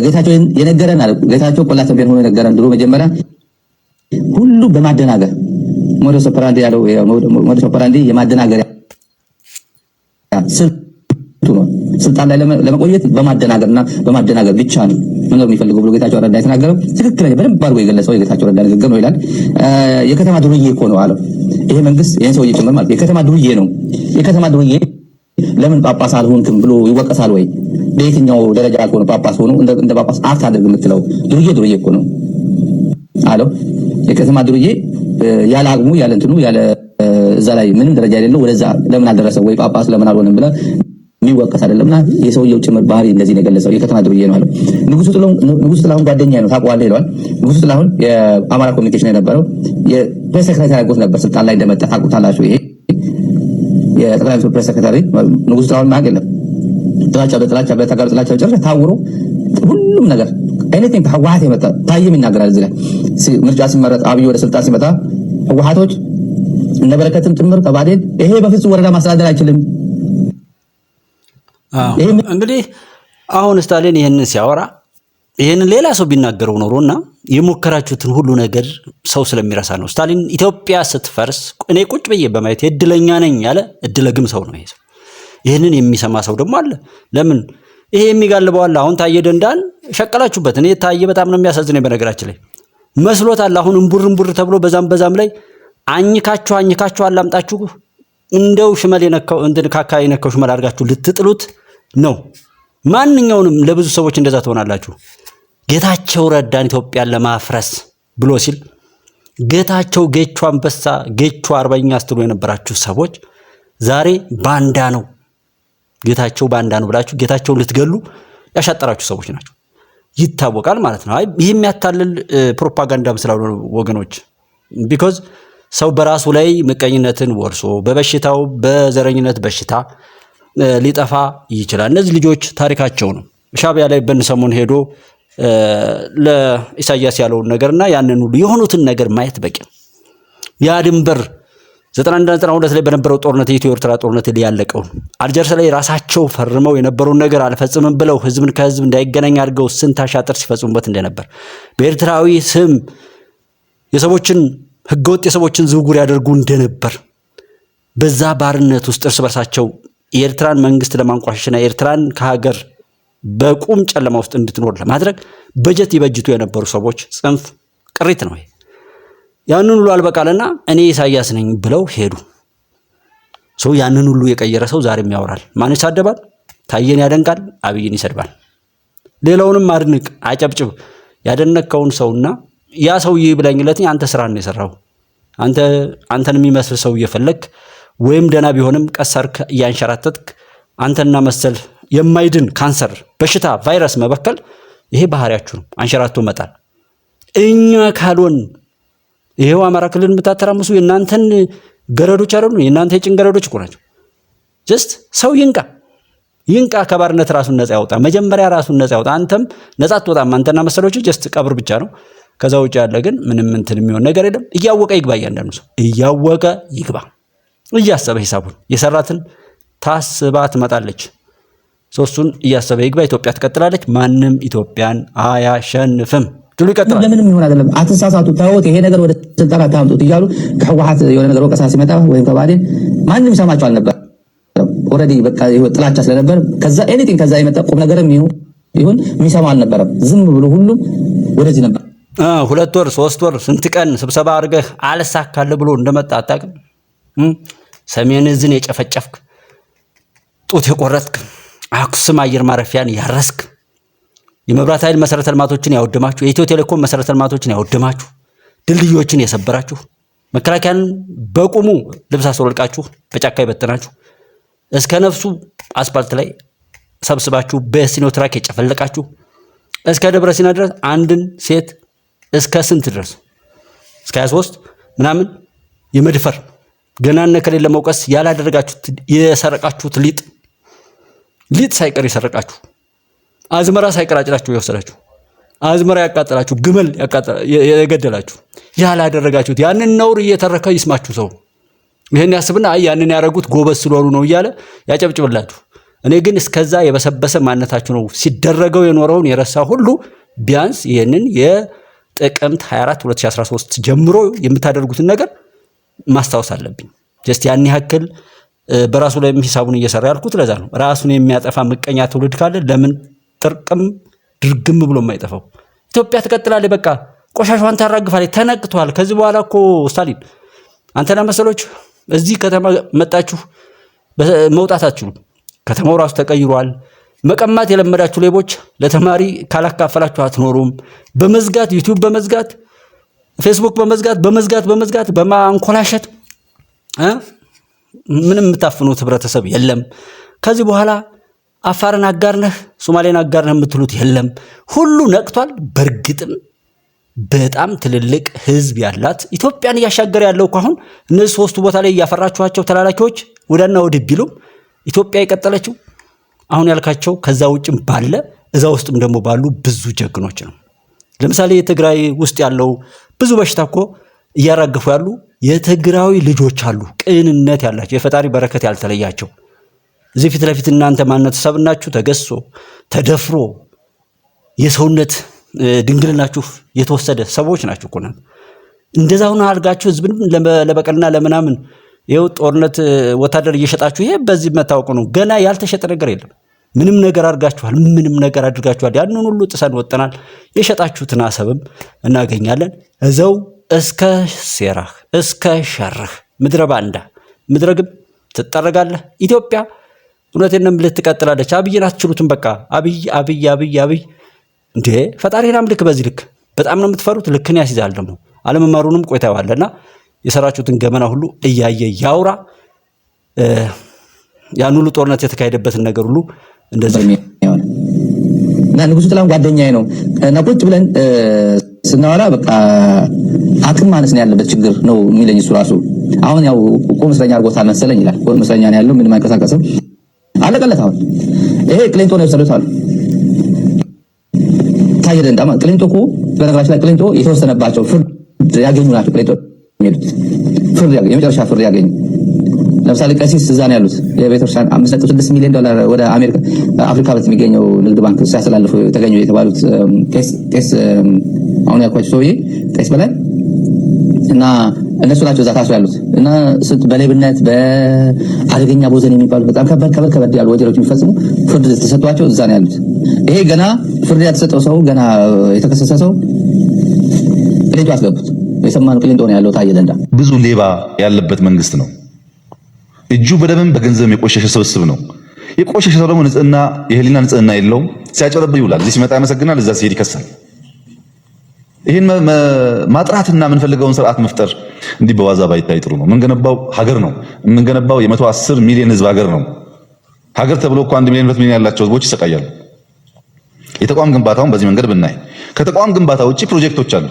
ጌታቸው የነገረን አለ ጌታቸው ቆላ ተንቤን ሆኖ የነገረን ድሮ መጀመሪያ ሁሉ በማደናገር ሞደስ ኦፐራንዲ ያለው ሞደስ ኦፐራንዲ የማደናገር ስልቱ ነው። ስልጣን ላይ ለመቆየት በማደናገርና በማደናገር ብቻ ነው መኖር የሚፈልገው ብሎ ጌታቸው ረዳ የተናገረው ትክክለኛ በደንብ አድርጎ የገለጸው የጌታቸው ረዳ ንግግር ነው ይላል። የከተማ ዱርዬ እኮ ነው አለው ይሄ መንግስት ይሄን ሰውዬ ጭምር ማለት የከተማ ዱርዬ ነው። የከተማ ዱርዬ ለምን ጳጳስ አልሆንክም ብሎ ይወቀሳል ወይ? በየትኛው ደረጃ አልሆነ ጳጳስ ሆኖ እንደ ጳጳስ አክት አድርግ የምትለው ዱርዬ እኮ ነው አለው። የከተማ ዱርዬ ያለ አቅሙ ያለ እንትኑ ያለ እዛ ላይ ምንም ደረጃ የሌለው ወደዛ ለምን አልደረሰው ወይ ጳጳስ ለምን አልሆነም ብለ የሚወቀስ አይደለምና የሰውየው ጭምር ባህሪ እንደዚህ ነው የገለጸው። የከተማ ዱርዬ ነው አለው። ንጉስ ጥላሁን ጓደኛ ነው ታውቀዋለህ ይለዋል። ንጉስ ጥላሁን የአማራ ኮሚኒኬሽን የነበረው የፕሬስ ሴክሬታሪ አድርጎት ነበር ስልጣን ላይ እንደመጣ ታውቁታላችሁ። ይሄ የጠቅላይ ሚኒስትር ፕሬስ ሴክሬታሪ ንጉስ ጥላሁን ማለት ነው። ጥላቻ ጭራሽ ታውሮ ሁሉም ነገር ኤኒቲንግ ህወሓት የመጣ ታየም ይናገራል። እዚህ ላይ ምርጫ ሲመረጥ አብይ ወደ ስልጣን ሲመጣ ህወሓቶች እነ በረከትም ጭምር ከባዴን ይሄ በፍጹም ወረዳ ማስተዳደር አይችልም። እንግዲህ አሁን ስታሊን ይሄንን ሲያወራ ይሄንን ሌላ ሰው ቢናገረው ኖሮና የሞከራችሁትን ሁሉ ነገር ሰው ስለሚረሳ ነው። ስታሊን ኢትዮጵያ ስትፈርስ እኔ ቁጭ ብዬ በማየት እድለኛ ነኝ ያለ እድለግም ሰው ነው ይሄ ሰው። ይሄንን የሚሰማ ሰው ደግሞ አለ። ለምን ይሄ የሚጋልበው አለ። አሁን ታየ ደንዳን ሸቀላችሁበት። እኔ ታየ በጣም ነው የሚያሳዝነኝ በነገራችን ላይ መስሎታል። አሁን እንቡር ተብሎ በዛም ላይ አኝካችሁ አላምጣችሁ እንደው ሽመል የነካው እንትን ካካ የነካው ሽመል አድርጋችሁ ልትጥሉት ነው። ማንኛውንም ለብዙ ሰዎች እንደዛ ትሆናላችሁ። ጌታቸው ረዳን ኢትዮጵያን ለማፍረስ ብሎ ሲል ጌታቸው አንበሳ ጌቹ አርበኛ ስትሉ የነበራችሁ ሰዎች ዛሬ ባንዳ ነው ጌታቸው ባንዳ ነው ብላችሁ ጌታቸውን ልትገሉ ያሻጠራችሁ ሰዎች ናቸው። ይታወቃል ማለት ነው። አይ ይሄ የሚያታልል ፕሮፓጋንዳም ስላልሆነ ወገኖች ቢኮዝ ሰው በራሱ ላይ ምቀኝነትን ወርሶ በበሽታው በዘረኝነት በሽታ ሊጠፋ ይችላል። እነዚህ ልጆች ታሪካቸው ነው። ሻቢያ ላይ በንሰሞን ሄዶ ለኢሳያስ ያለውን ነገርና ያንን ሁሉ የሆኑትን ነገር ማየት በቂ ነው። ያ ድንበር 91-92 ላይ በነበረው ጦርነት የኢትዮ ኤርትራ ጦርነት ያለቀው አልጀርስ ላይ ራሳቸው ፈርመው የነበረውን ነገር አልፈጽምም ብለው ህዝብን ከህዝብ እንዳይገናኝ አድርገው ስንት አሻጥር ሲፈጽሙበት እንደነበር በኤርትራዊ ስም የሰዎችን ህገወጥ የሰዎችን ዝውውር ያደርጉ እንደነበር በዛ ባርነት ውስጥ እርስ በርሳቸው የኤርትራን መንግስት ለማንቋሸሽና ኤርትራን ከሀገር በቁም ጨለማ ውስጥ እንድትኖር ለማድረግ በጀት ይበጅቱ የነበሩ ሰዎች ጽንፍ ቅሪት ነው። ያንን ሁሉ አልበቃለና እኔ ኢሳያስ ነኝ ብለው ሄዱ። ሰው ያንን ሁሉ የቀየረ ሰው ዛሬም ያወራል። ማን ይሳደባል? ታየን ያደንቃል፣ አብይን ይሰድባል። ሌላውንም አድንቅ፣ አጨብጭብ። ያደነከውን ሰውና ያ ሰው ይብላኝለት አንተ ስራ ነው የሰራው። አንተን የሚመስል ሰው እየፈለክ ወይም ደና ቢሆንም ቀሰርክ ያንሸራተትክ አንተና መሰል የማይድን ካንሰር በሽታ ቫይረስ መበከል ይሄ ባህሪያችሁ ነው። አንሸራቶ መጣል እኛ ካልሆን ይሄው አማራ ክልል የምታተራምሱ የናንተን ገረዶች አይደሉ? የናንተ የጭን ገረዶች እኮ ናቸው። ጀስት ሰው ይንቃ ከባርነት ራሱን ነፃ ያውጣ። መጀመሪያ ራሱን ነፃ ያውጣ። አንተም ነፃ አትወጣም። አንተና መሰሎች ጀስት ቀብር ብቻ ነው። ከዛ ውጭ ያለ ግን ምንም እንትን የሚሆን ነገር የለም። እያወቀ ይግባ። እያንዳንዱ ሰው እያወቀ ይግባ። እያሰበ ሂሳቡን የሰራትን ታስባ ትመጣለች። ሶስቱን እያሰበ ይግባ። ኢትዮጵያ ትቀጥላለች። ማንም ኢትዮጵያን አያሸንፍም። ትሉ ይቀጥላል። ለምንም ይሆን አይደለም። አትሳሳቱ፣ ታውት ይሄ ነገር ወደ ስልጣን አታምጡት እያሉ ከህወሓት የሆነ ነገር ወቀሳ ሲመጣ ወይም ከባዴን ማንም ሰማቸው አልነበር። ኦሬዲ በቃ ጥላቻ ስለነበር ከዛ ኤኒቲንግ ከዛ የመጣ ቁም ነገርም ይሁን የሚሰማ አልነበረም። ዝም ብሎ ሁሉም ወደዚህ ነበር። 2 ወር 3 ወር ስንት ቀን ስብሰባ አድርገህ አልሳካለ ብሎ እንደመጣ አታውቅም። ሰሜን እዝን የጨፈጨፍክ ጡት የቆረጥክ አክሱም አየር ማረፊያን ያረስክ የመብራት ኃይል መሰረተ ልማቶችን ያወደማችሁ የኢትዮ ቴሌኮም መሰረተ ልማቶችን ያወደማችሁ ድልድዮችን የሰበራችሁ መከላከያን በቁሙ ልብስ አስወልቃችሁ በጫካ ይበተናችሁ እስከ ነፍሱ አስፓልት ላይ ሰብስባችሁ በሲኖ ትራክ የጨፈለቃችሁ እስከ ደብረ ሲና ድረስ አንድን ሴት እስከ ስንት ድረስ እስከ 23 ምናምን የመድፈር ገናነ ከሌለ መውቀስ ያላደረጋችሁት የሰረቃችሁት ሊጥ ሳይቀር የሰረቃችሁ አዝመራ ሳይቀር አጭዳችሁ የወሰዳችሁ አዝመራ ያቃጠላችሁ ግመል የገደላችሁ ያላደረጋችሁት ያንን ነውር እየተረከ ይስማችሁ ሰው ይሄን ያስብና አይ ያንን ያረጉት ጎበዝ ስለሆኑ ነው እያለ ያጨብጭብላችሁ። እኔ ግን እስከዛ የበሰበሰ ማንነታችሁ ነው ሲደረገው የኖረውን የረሳ ሁሉ ቢያንስ ይህንን የጥቅምት 24 2013 ጀምሮ የምታደርጉትን ነገር ማስታወስ አለብኝ። ጀስት ያን ያክል በራሱ ላይ ሂሳቡን እየሰራ ያልኩት ለዛ ነው። ራሱን የሚያጠፋ ምቀኛ ትውልድ ካለ ለምን ጥርቅም ድርግም ብሎ የማይጠፋው? ኢትዮጵያ ትቀጥላለች። በቃ ቆሻሻዋን ታራግፋለች። ተነቅቷል። ከዚህ በኋላ እኮ ስታሊን አንተና መሰሎች እዚህ ከተማ መጣችሁ መውጣት አትችሉም። ከተማው ራሱ ተቀይሯል። መቀማት የለመዳችሁ ሌቦች ለተማሪ ካላካፈላችሁ አትኖሩም። በመዝጋት ዩቲዩብ በመዝጋት ፌስቡክ በመዝጋት በማንኮላሸት ምንም የምታፍኑት ህብረተሰብ የለም። ከዚህ በኋላ አፋርን አጋርነህ ሶማሌን አጋርነህ የምትሉት የለም። ሁሉ ነቅቷል። በእርግጥም በጣም ትልልቅ ህዝብ ያላት ኢትዮጵያን እያሻገረ ያለው አሁን እነዚህ ሶስቱ ቦታ ላይ ያፈራችኋቸው ተላላኪዎች ወዳና ወዲህ ቢሉም ኢትዮጵያ የቀጠለችው አሁን ያልካቸው ከዛ ውጭም ባለ እዛ ውስጥም ደግሞ ባሉ ብዙ ጀግኖች ነው። ለምሳሌ የትግራይ ውስጥ ያለው ብዙ በሽታ እኮ እያራገፉ ያሉ የትግራዊ ልጆች አሉ፣ ቅንነት ያላቸው የፈጣሪ በረከት ያልተለያቸው። እዚህ ፊት ለፊት እናንተ ማንነት ሰብናችሁ ተገሶ ተደፍሮ የሰውነት ድንግልናችሁ የተወሰደ ሰዎች ናችሁ እኮ ነው። እንደዛውና አልጋችሁ ህዝብን ለበቀልና ለምናምን ይኸው ጦርነት ወታደር እየሸጣችሁ ይሄ በዚህ መታወቁ ነው። ገና ያልተሸጠ ነገር የለም። ምንም ነገር አድርጋችኋል። ምንም ነገር አድርጋችኋል። ያንን ሁሉ ጥሰን ወጥተናል። የሸጣችሁትን አሰብም እናገኛለን። እዛው እስከ ሴራህ እስከ ሸርህ ምድረ ባንዳ ምድረ ግብ ትጠረጋለህ። ኢትዮጵያ እውነቴን ነው የምልህ ትቀጥላለች። አብይን አትችሉትም። በቃ አብይ እንዴ ፈጣሪን አምልክ። በዚህ ልክ በጣም ነው የምትፈሩት። ልክን ያስይዛል ደግሞ አለመማሩንም ቆይታዋልና የሰራችሁትን ገመና ሁሉ እያየ ያውራ። ያን ሁሉ ጦርነት የተካሄደበትን ነገር ሁሉ እንደዚህ እና ንጉሱ ጥላሁን ጓደኛዬ ነው እና ቁጭ ብለን ስናወራ በቃ አቅም ማነስ ነው ያለበት ችግር ነው የሚለኝ እሱ ራሱ። አሁን ያው ቁም እስረኛ አድርጎታል መሰለኝ ይላል። ቁም እስረኛ ነው ያለው፣ ምንም አይንቀሳቀስም። አለቀለት። አሁን ይሄ ቅሊንጦ ነው የወሰዱት አሉ። ታየደ እንደማ ቅሊንጦ እኮ በነገራችን ላይ ቅሊንጦ የተወሰነባቸው ፍርድ ያገኙ ናቸው። ቅሊንጦ የሚሉት ፍርድ ያገኙ የመጨረሻ ፍርድ ያገኙ ለምሳሌ ቀሲስ እዛ ነው ያሉት። የቤተክርስቲያን $5.6 ሚሊዮን ወደ አሜሪካ አፍሪካ በት የሚገኘው ንግድ ባንክ ሲያስተላልፉ የተገኙ የተባሉት ቄስ አሁን ያልኳቸው ሰውዬ ቄስ በላይ እና እነሱ ናቸው እዛ ታስረው ያሉት እና በሌብነት በአደገኛ ቦዘን የሚባሉ በጣም ከበድ ያሉ ወንጀሎች የሚፈጽሙ ፍርድ ተሰጥቷቸው እዛ ነው ያሉት። ይሄ ገና ፍርድ ያልተሰጠው ሰው ገና የተከሰሰ ሰው ቅሊንጦ አስገቡት። የሰማነው ቅሊንጦ ነው ያለው። ታየ ደንዳ ብዙ ሌባ ያለበት መንግስት ነው። እጁ በደምም በገንዘብ የቆሸሸ ስብስብ ነው። የቆሸሸ ሰው ደግሞ ንጽህና የህሊና ንጽህና የለውም። ሲያጨረብ ይውላል። እዚህ ሲመጣ ያመሰግናል፣ እዛ ሲሄድ ይከሳል። ይሄን ማጥራትና የምንፈልገውን ስርዓት መፍጠር እንዲህ በዋዛ ባይታይ ጥሩ ነው። የምንገነባው ሀገር ነው። የምንገነባው የ110 ሚሊዮን ህዝብ ሀገር ነው። ሀገር ተብሎ እኮ 1 ሚሊዮን 2 ሚሊዮን ያላቸው ህዝቦች ይሰቃያሉ። የተቋም ግንባታውን በዚህ መንገድ ብናይ፣ ከተቋም ግንባታ ውጪ ፕሮጀክቶች አሉ።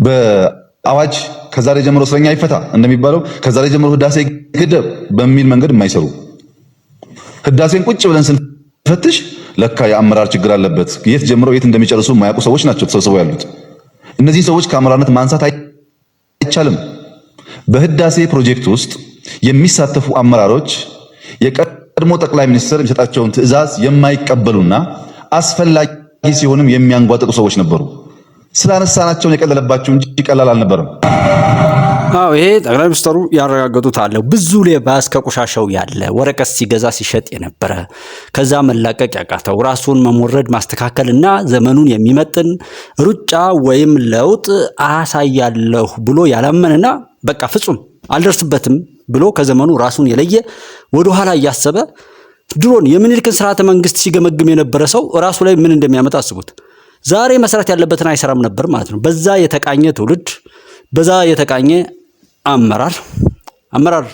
በአዋጅ ከዛሬ ጀምሮ እስረኛ ይፈታ እንደሚባለው ከዛሬ ጀምሮ ህዳሴ ግድብ በሚል መንገድ የማይሰሩ ህዳሴን ቁጭ ብለን ስንፈትሽ ለካ የአመራር ችግር አለበት። የት ጀምሮ የት እንደሚጨርሱ የማያውቁ ሰዎች ናቸው ተሰብስበው ያሉት። እነዚህ ሰዎች ከአመራርነት ማንሳት አይቻልም። በህዳሴ ፕሮጀክት ውስጥ የሚሳተፉ አመራሮች የቀድሞ ጠቅላይ ሚኒስትር የሚሰጣቸውን ትዕዛዝ የማይቀበሉና አስፈላጊ ሲሆንም የሚያንጓጥጡ ሰዎች ነበሩ። ስላነሳናቸው የቀለለባቸው እንጂ ቀላል አልነበረም። አዎ ይሄ ጠቅላይ ሚኒስትሩ ያረጋገጡት አለ። ብዙ ሌባ እስከ ቆሻሻው ያለ ወረቀት ሲገዛ ሲሸጥ የነበረ ከዛ መላቀቅ ያቃተው ራሱን መሞረድ ማስተካከልና ዘመኑን የሚመጥን ሩጫ ወይም ለውጥ አሳያለሁ ብሎ ያላመነና በቃ ፍጹም አልደርስበትም ብሎ ከዘመኑ ራሱን የለየ ወደ ኋላ እያሰበ ድሮን የምኒልክን ስርዓተ መንግስት ሲገመግም የነበረ ሰው ራሱ ላይ ምን እንደሚያመጣ አስቡት። ዛሬ መስራት ያለበትን አይሰራም ነበር ማለት ነው። በዛ የተቃኘ ትውልድ፣ በዛ የተቃኘ አመራር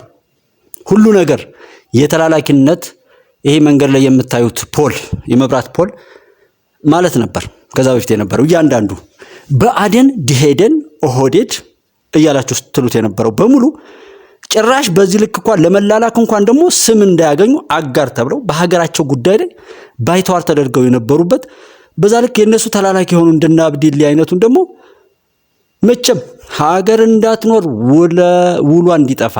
ሁሉ ነገር የተላላኪነት ይሄ መንገድ ላይ የምታዩት ፖል የመብራት ፖል ማለት ነበር። ከዛ በፊት የነበረው እያንዳንዱ በአደን ድሄደን ኦህዴድ እያላችሁ ስትሉት የነበረው በሙሉ ጭራሽ በዚህ ልክ እንኳን ለመላላክ እንኳን ደግሞ ስም እንዳያገኙ አጋር ተብለው በሀገራቸው ጉዳይ ላይ ባይተዋር ተደርገው የነበሩበት በዛ ልክ የነሱ ተላላኪ የሆኑ እንደና አብዲሊ አይነቱን ደግሞ መቼም ሀገር እንዳትኖር ውሏ እንዲጠፋ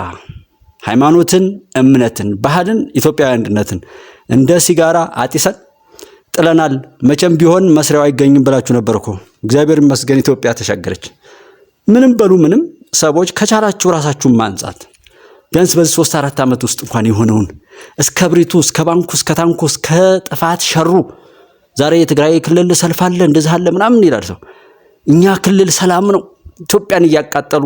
ሃይማኖትን፣ እምነትን፣ ባህልን፣ ኢትዮጵያዊ አንድነትን እንደ ሲጋራ አጢሰን ጥለናል። መቼም ቢሆን መስሪያው አይገኝም ብላችሁ ነበር እኮ። እግዚአብሔር ይመስገን ኢትዮጵያ ተሻገረች። ምንም በሉ ምንም ሰዎች ከቻላችሁ ራሳችሁን ማንጻት ቢያንስ በዚህ 3-4 ዓመት ውስጥ እንኳን የሆነውን እስከ ብሪቱ እስከ ባንኩ እስከ ታንኩ እስከ ጥፋት ሸሩ ዛሬ የትግራይ ክልል ሰልፍ አለ እንደዚህ አለ ምናምን ይላል ሰው። እኛ ክልል ሰላም ነው ኢትዮጵያን እያቃጠሉ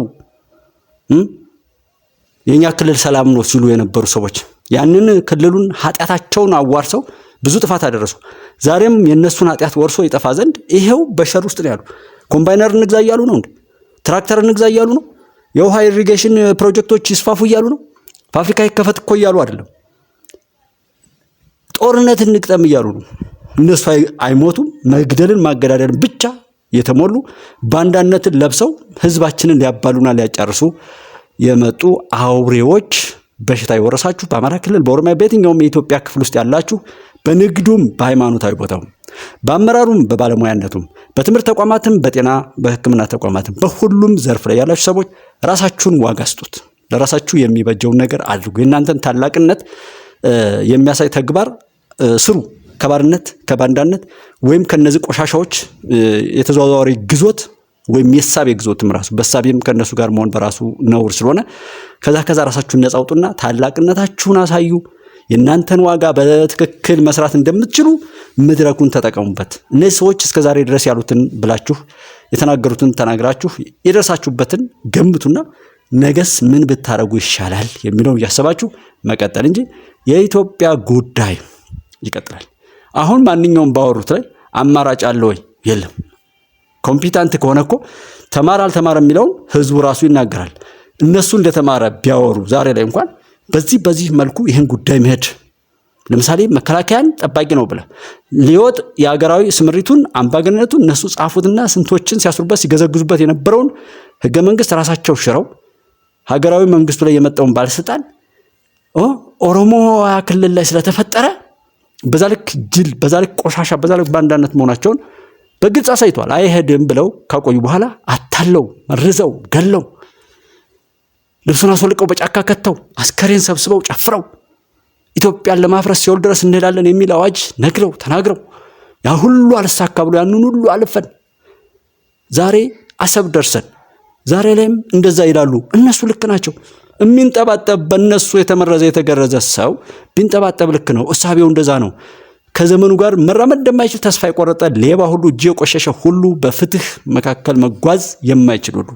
የኛ ክልል ሰላም ነው ሲሉ የነበሩ ሰዎች ያንን ክልሉን ኃጢአታቸውን አዋርሰው ብዙ ጥፋት አደረሱ። ዛሬም የነሱን ኃጢአት ወርሶ ይጠፋ ዘንድ ይሄው በሸር ውስጥ ነው ያሉ። ኮምባይነር እንግዛ እያሉ ነው እንዴ? ትራክተር እንግዛ እያሉ ነው? የውሃ ኢሪጌሽን ፕሮጀክቶች ይስፋፉ እያሉ ነው? ፋብሪካ ይከፈት እኮ እያሉ አይደለም። ጦርነት እንቅጠም እያሉ ነው። እነሱ አይሞቱም። መግደልን ማገዳደልን ብቻ የተሞሉ ባንዳነትን ለብሰው ህዝባችንን ሊያባሉና ሊያጫርሱ የመጡ አውሬዎች በሽታ የወረሳችሁ በአማራ ክልል በኦሮሚያ በየትኛውም የኢትዮጵያ ክፍል ውስጥ ያላችሁ በንግዱም በሃይማኖታዊ ቦታውም በአመራሩም በባለሙያነቱም በትምህርት ተቋማትም በጤና በሕክምና ተቋማትም በሁሉም ዘርፍ ላይ ያላችሁ ሰዎች ራሳችሁን ዋጋ ስጡት። ለራሳችሁ የሚበጀውን ነገር አድርጉ። የእናንተን ታላቅነት የሚያሳይ ተግባር ስሩ። ከባርነት ከባንዳነት ወይም ከነዚህ ቆሻሻዎች የተዘዋዋሪ ግዞት ወይም የሳቤ ግዞትም ራሱ በሳቤም ከነሱ ጋር መሆን በራሱ ነውር ስለሆነ ከዛ ራሳችሁን ነፃ አውጡና ታላቅነታችሁን አሳዩ። የእናንተን ዋጋ በትክክል መስራት እንደምትችሉ መድረኩን ተጠቀሙበት። እነዚህ ሰዎች እስከዛሬ ድረስ ያሉትን ብላችሁ የተናገሩትን ተናግራችሁ የደረሳችሁበትን ገምቱና ነገስ ምን ብታረጉ ይሻላል የሚለውን እያሰባችሁ መቀጠል እንጂ የኢትዮጵያ ጉዳይ ይቀጥላል። አሁን ማንኛውም ባወሩት ላይ አማራጭ አለ ወይ? የለም። ኮምፒታንት ከሆነ እኮ ተማር አልተማረ የሚለውን ህዝቡ ራሱ ይናገራል። እነሱ እንደተማረ ቢያወሩ ዛሬ ላይ እንኳን በዚህ መልኩ ይህን ጉዳይ መሄድ ለምሳሌ መከላከያን ጠባቂ ነው ብለ ሊወጥ የሀገራዊ ስምሪቱን አምባገነቱን እነሱ ጻፉትና ስንቶችን ሲያስሩበት ሲገዘግዙበት የነበረውን ህገ መንግስት ራሳቸው ሽረው ሀገራዊ መንግስቱ ላይ የመጣውን ባለስልጣን ኦሮሞ ክልል ላይ ስለተፈጠረ በዛ ልክ ጅል በዛ ልክ ቆሻሻ በዛ ልክ ባንዳነት መሆናቸውን በግልጽ አሳይቷል። አይሄድም ብለው ካቆዩ በኋላ አታለው መርዘው ገለው ልብሱን አስወልቀው በጫካ ከተው አስከሬን ሰብስበው ጨፍረው ኢትዮጵያን ለማፍረስ ሲወል ድረስ እንሄዳለን የሚል አዋጅ ነግረው ተናግረው ያ ሁሉ አልሳካ ብሎ ያንን ሁሉ አልፈን ዛሬ አሰብ ደርሰን ዛሬ ላይም እንደዛ ይላሉ። እነሱ ልክ ናቸው። የሚንጠባጠብ በእነሱ የተመረዘ የተገረዘ ሰው ቢንጠባጠብ ልክ ነው። እሳቤው እንደዛ ነው። ከዘመኑ ጋር መራመድ እንደማይችል ተስፋ የቆረጠ ሌባ ሁሉ እጅ የቆሸሸ ሁሉ በፍትህ መካከል መጓዝ የማይችል ሁሉ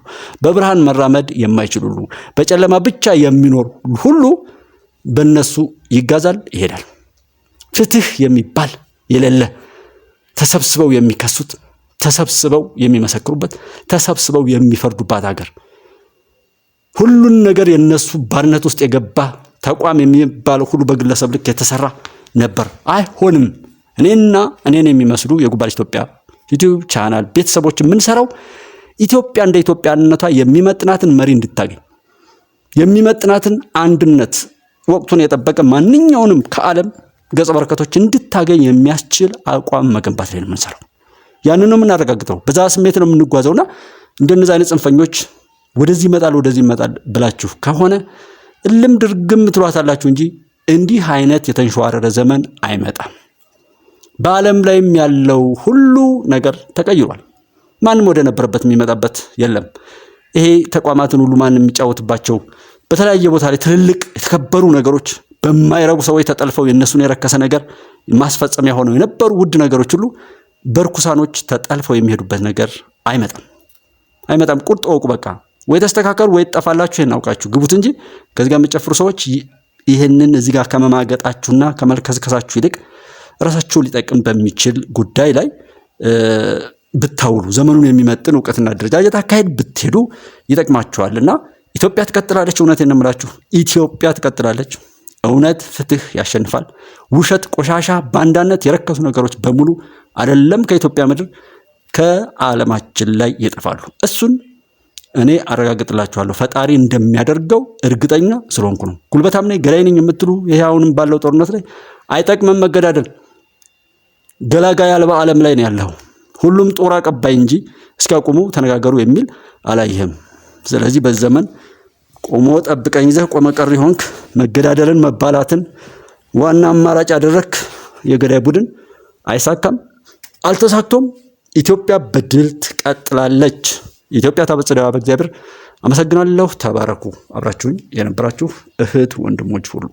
በብርሃን መራመድ የማይችል ሁሉ በጨለማ ብቻ የሚኖር ሁሉ በእነሱ ይጋዛል ይሄዳል። ፍትህ የሚባል የሌለ ተሰብስበው የሚከሱት ተሰብስበው የሚመሰክሩበት ተሰብስበው የሚፈርዱባት ሀገር ሁሉን ነገር የነሱ ባርነት ውስጥ የገባ ተቋም የሚባለው ሁሉ በግለሰብ ልክ የተሰራ ነበር። አይሆንም። እኔን የሚመስሉ የጉባኤ ኢትዮጵያ ዩቲዩብ ቻናል ቤተሰቦች የምንሰራው ኢትዮጵያ እንደ ኢትዮጵያነቷ የሚመጥናትን መሪ እንድታገኝ የሚመጥናትን አንድነት ወቅቱን የጠበቀ ማንኛውንም ከዓለም ገጸ በረከቶች እንድታገኝ የሚያስችል አቋም መገንባት ላይ ነው የምንሰራው። ያንን ነው የምናረጋግጠው። በዛ ስሜት ነው የምንጓዘውና እንደነዚህ አይነት ጽንፈኞች ወደዚህ ይመጣል ብላችሁ ከሆነ እልም ድርግም ትሏታላችሁ እንጂ እንዲህ አይነት የተንሸዋረረ ዘመን አይመጣም። በዓለም ላይም ያለው ሁሉ ነገር ተቀይሯል። ማንም ወደ ነበረበት የሚመጣበት የለም። ይሄ ተቋማትን ሁሉ ማንም የሚጫወትባቸው በተለያየ ቦታ ላይ ትልልቅ የተከበሩ ነገሮች በማይረቡ ሰዎች ተጠልፈው የነሱን የረከሰ ነገር ማስፈጸሚያ ሆነው የነበሩ ውድ ነገሮች ሁሉ በርኩሳኖች ተጠልፈው የሚሄዱበት ነገር አይመጣም። ቁርጥ ወቁ። በቃ ወይ ተስተካከሉ ወይ ተጠፋላችሁ። ይሄን አውቃችሁ ግቡት እንጂ ከዚህ ጋር የምትጨፍሩ ሰዎች ይሄንን እዚህ ጋር ከመማገጣችሁና ከመልከስከሳችሁ ይልቅ ራሳችሁ ሊጠቅም በሚችል ጉዳይ ላይ ብታውሉ ዘመኑን የሚመጥን ዕውቀትና አደረጃጀት አካሄድ ብትሄዱ ይጠቅማችኋልና ኢትዮጵያ ትቀጥላለች። እውነቴን ነው የምላችሁ፣ ኢትዮጵያ ትቀጥላለች። እውነት ፍትህ ያሸንፋል። ውሸት፣ ቆሻሻ፣ ባንዳነት፣ የረከሱ ነገሮች በሙሉ አይደለም ከኢትዮጵያ ምድር ከዓለማችን ላይ ይጠፋሉ። እሱን እኔ አረጋግጥላችኋለሁ። ፈጣሪ እንደሚያደርገው እርግጠኛ ስለሆንኩ ነው። ጉልበታም ነኝ ገላይ ነኝ የምትሉ ይሄ አሁንም ባለው ጦርነት ላይ አይጠቅምም መገዳደል። ገላጋይ አልባ ዓለም ላይ ነው ያለው። ሁሉም ጦር አቀባይ እንጂ እስኪያቆሙ ተነጋገሩ የሚል አላየህም። ስለዚህ በዘመን ቆሞ ጠብቀኝ ይዘህ ቆመ ቀር ሆንክ መገዳደልን መባላትን ዋና አማራጭ ያደረክ የገዳይ ቡድን አይሳካም፣ አልተሳክቶም። ኢትዮጵያ በድል ትቀጥላለች። ኢትዮጵያ ታበጽሕዋ በእግዚአብሔር። አመሰግናለሁ። ተባረኩ። አብራችሁኝ የነበራችሁ እህት ወንድሞች ሁሉ